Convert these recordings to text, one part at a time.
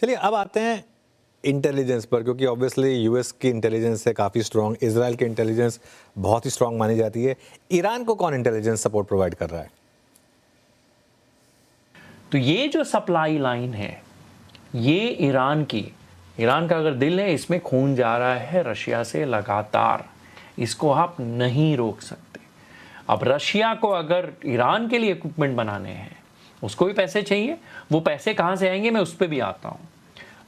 चलिए अब आते हैं इंटेलिजेंस पर, क्योंकि ऑब्वियसली यूएस की इंटेलिजेंस है काफ़ी स्ट्रॉन्ग, इजराइल की इंटेलिजेंस बहुत ही स्ट्रॉन्ग मानी जाती है। ईरान को कौन इंटेलिजेंस सपोर्ट प्रोवाइड कर रहा है? तो ये जो सप्लाई लाइन है ये ईरान का अगर दिल है, इसमें खून जा रहा है रशिया से लगातार, इसको आप नहीं रोक सकते। अब रशिया को अगर ईरान के लिए इक्विपमेंट बनाने हैं, उसको भी पैसे चाहिए, वो पैसे कहाँ से आएंगे मैं उस पर भी आता हूँ।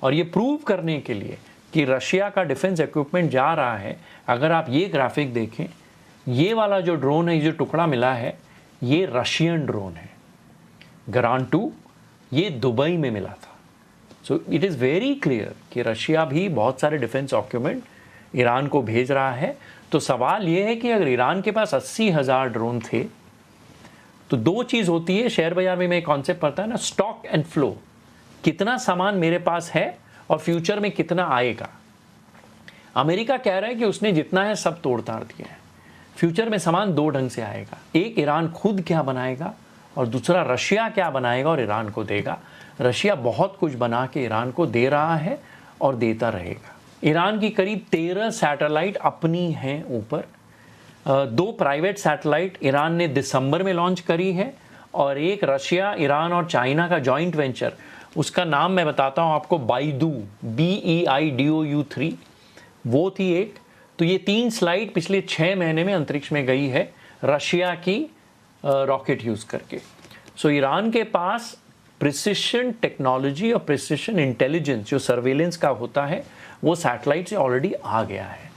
और ये प्रूव करने के लिए कि रशिया का डिफेंस इक्विपमेंट जा रहा है, अगर आप ये ग्राफिक देखें, ये वाला जो ड्रोन है, ये जो टुकड़ा मिला है, ये रशियन ड्रोन है। ग्रांड 2 ये दुबई में मिला था। So it is very clear कि रशिया भी बहुत सारे डिफेंस इक्विपमेंट ईरान को भेज रहा है। तो सवाल ये है कि अगर ईरान के पास 80,000 ड्रोन थे, तो दो चीज़ होती है, शेयर बाजार में कॉन्सेप्ट पड़ता है ना, स्टॉक एंड फ्लो। कितना सामान मेरे पास है और फ्यूचर में कितना आएगा। अमेरिका कह रहा है कि उसने जितना है सब तोड़ ताड़ दिया है, फ्यूचर में सामान दो ढंग से आएगा। एक, ईरान खुद क्या बनाएगा, और दूसरा रशिया क्या बनाएगा और ईरान को देगा। रशिया बहुत कुछ बना के ईरान को दे रहा है और देता रहेगा। ईरान की करीब 13 सैटेलाइट अपनी हैं ऊपर। 2 प्राइवेट सैटेलाइट ईरान ने दिसंबर में लॉन्च करी है, और एक रशिया, ईरान और चाइना का जॉइंट वेंचर, उसका नाम मैं बताता हूँ आपको, बाइडू, BEIDOU-3, वो थी एक। तो ये 3 स्लाइड पिछले 6 महीने में अंतरिक्ष में गई है रशिया की रॉकेट यूज़ करके। सो ईरान के पास प्रिसिशन टेक्नोलॉजी और प्रिसिशन इंटेलिजेंस जो सर्वेलेंस का होता है, वो सैटेलाइट से ऑलरेडी आ गया है।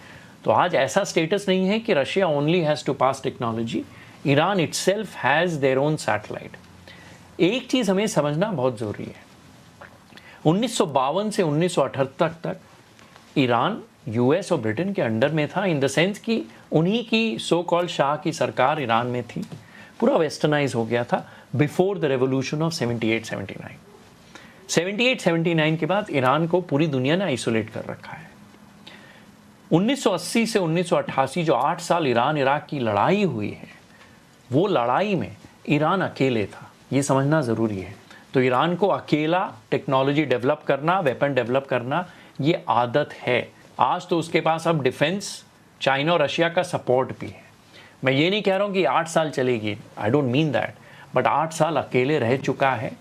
तो आज ऐसा स्टेटस नहीं है कि Russia only has to pass technology, Iran itself has their own satellite. एक चीज़ हमें समझना बहुत ज़रूरी है, 1952 से 1978 तक ईरान यूएस और ब्रिटेन के अंडर में था, इन द सेंस कि उन्हीं की सो कॉल्ड शाह की सरकार ईरान में थी। पूरा वेस्टर्नाइज हो गया था बिफोर द रेवोल्यूशन ऑफ 78-79। 78-79 के बाद ईरान को पूरी दुनिया ने आइसोलेट कर रखा है। 1980 से 1988 जो 8 साल ईरान इराक की लड़ाई हुई है, वो लड़ाई में ईरान अकेले था, ये समझना ज़रूरी है। तो ईरान को अकेला टेक्नोलॉजी डेवलप करना, वेपन डेवलप करना, ये आदत है। आज तो उसके पास अब डिफेंस चाइना और रशिया का सपोर्ट भी है। मैं ये नहीं कह रहा हूँ कि 8 साल चलेगी, I don't mean that, but 8 साल अकेले रह चुका है।